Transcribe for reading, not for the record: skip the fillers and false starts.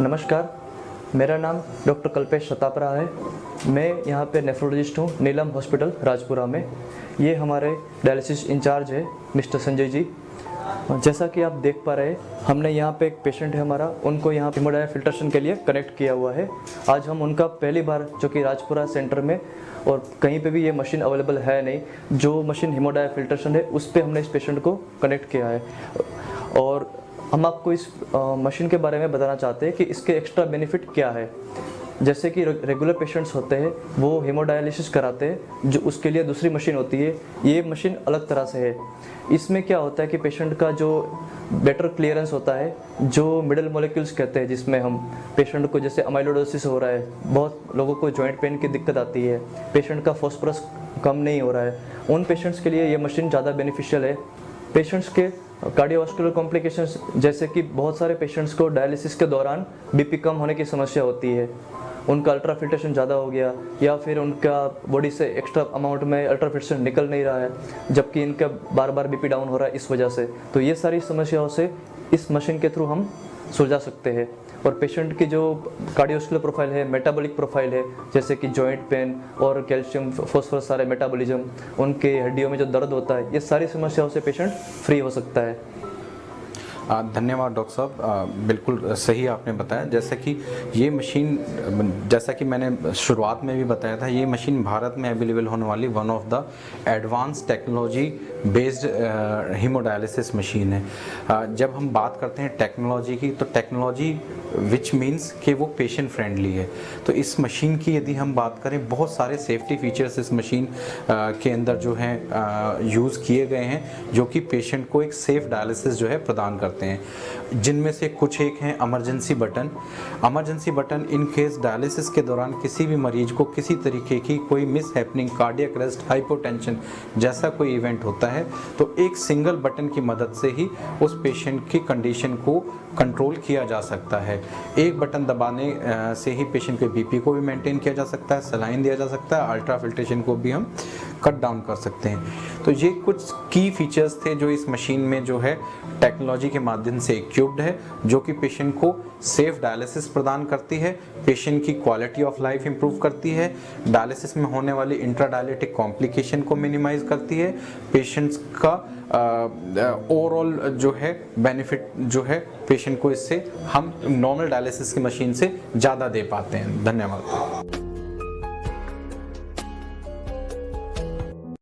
नमस्कार, मेरा नाम डॉक्टर कल्पेश सतापरा है। मैं यहाँ पे नेफ्रोलॉजिस्ट हूँ नीलम हॉस्पिटल राजपुरा में। ये हमारे डायलिसिस इंचार्ज है मिस्टर संजय जी। जैसा कि आप देख पा रहे हैं, हमने यहाँ पे एक पेशेंट है हमारा, उनको यहाँ हेमोडायलिसिस फिल्ट्रेशन के लिए कनेक्ट किया हुआ है। आज हम उनका पहली बार, जो कि राजपुरा सेंटर में और कहीं पे भी ये मशीन अवेलेबल है नहीं, जो मशीन हेमोडायलिसिस फिल्ट्रेशन है उस पर हमने इस पेशेंट को कनेक्ट किया है। और हम आपको इस मशीन के बारे में बताना चाहते हैं कि इसके एक्स्ट्रा बेनिफिट क्या है। जैसे कि रेगुलर पेशेंट्स होते हैं वो हेमोडायलिसिस कराते हैं, जो उसके लिए दूसरी मशीन होती है। ये मशीन अलग तरह से है। इसमें क्या होता है कि पेशेंट का जो बेटर क्लियरेंस होता है, जो मिडल मॉलिक्यूल्स कहते हैं, जिसमें हम पेशेंट को, जैसे अमाइलोइडोसिस हो रहा है, बहुत लोगों को जॉइंट पेन की दिक्कत आती है, पेशेंट का फॉस्फोरस कम नहीं हो रहा है, उन पेशेंट्स के लिए ये मशीन ज़्यादा बेनिफिशियल है। पेशेंट्स के कार्डियोवास्कुलर कॉम्प्लिकेशंस, जैसे कि बहुत सारे पेशेंट्स को डायलिसिस के दौरान बीपी कम होने की समस्या होती है, उनका अल्ट्रा फिल्ट्रेशन ज़्यादा हो गया या फिर उनका बॉडी से एक्स्ट्रा अमाउंट में अल्ट्रा फिल्ट्रेशन निकल नहीं रहा है, जबकि इनका बार बार बीपी डाउन हो रहा है इस वजह से। तो ये सारी समस्याओं से इस मशीन के थ्रू हम सुलझा सकते हैं। और पेशेंट की जो कार्डियोवास्कुलर प्रोफाइल है, मेटाबॉलिक प्रोफाइल है, जैसे कि जॉइंट पेन और कैल्शियम फॉस्फोरस सारे मेटाबॉलिज्म, उनके हड्डियों में जो दर्द होता है, ये सारी समस्याओं से पेशेंट फ्री हो सकता है। धन्यवाद डॉक्टर साहब, बिल्कुल सही आपने बताया। जैसे कि ये मशीन, जैसा कि मैंने शुरुआत में भी बताया था, ये मशीन भारत में अवेलेबल होने वाली one of the advance technology based haemodialysis machine है। जब हम बात करते हैं टेक्नोलॉजी की, तो टेक्नोलॉजी विच मीन्स कि वो पेशेंट फ्रेंडली है। तो इस मशीन की यदि हम बात करें, बहुत सारे सेफ्टी फीचर्स इस मशीन के अंदर जो हैं यूज़ किए गए हैं, जो कि पेशेंट को एक सेफ डायलिसिस जो है प्रदान करते हैं। जिनमें से कुछ एक हैं emergency button. Emergency button in case dialysis के दौरान किसी भी मरीज को किसी तरीके की कोई miss happening, cardiac arrest, hypotension जैसा कोई इवेंट होता है, तो एक सिंगल बटन की मदद से ही उस पेशेंट की कंडीशन को कंट्रोल किया जा सकता है। एक बटन दबाने से ही पेशेंट के बीपी को भी मेंटेन किया जा सकता है, सलाइन दिया जा सकता है, अल्ट्रा फिल्ट्रेशन को भी हम कट डाउन कर सकते हैं। तो ये कुछ की फीचर्स थे जो इस मशीन में जो है टेक्नोलॉजी के माध्यम से इक्विप्ड है, जो कि पेशेंट को सेफ डायलिसिस प्रदान करती है, पेशेंट की क्वालिटी ऑफ लाइफ इंप्रूव करती है, डायलिसिस में होने वाली इंट्राडायलिटिक कॉम्प्लिकेशन को मिनिमाइज करती है, पेशेंट्स का ओवरऑल जो है बेनिफिट जो है पेशेंट को इससे हम नॉर्मल डायलिसिस की मशीन से ज़्यादा दे पाते हैं। धन्यवाद।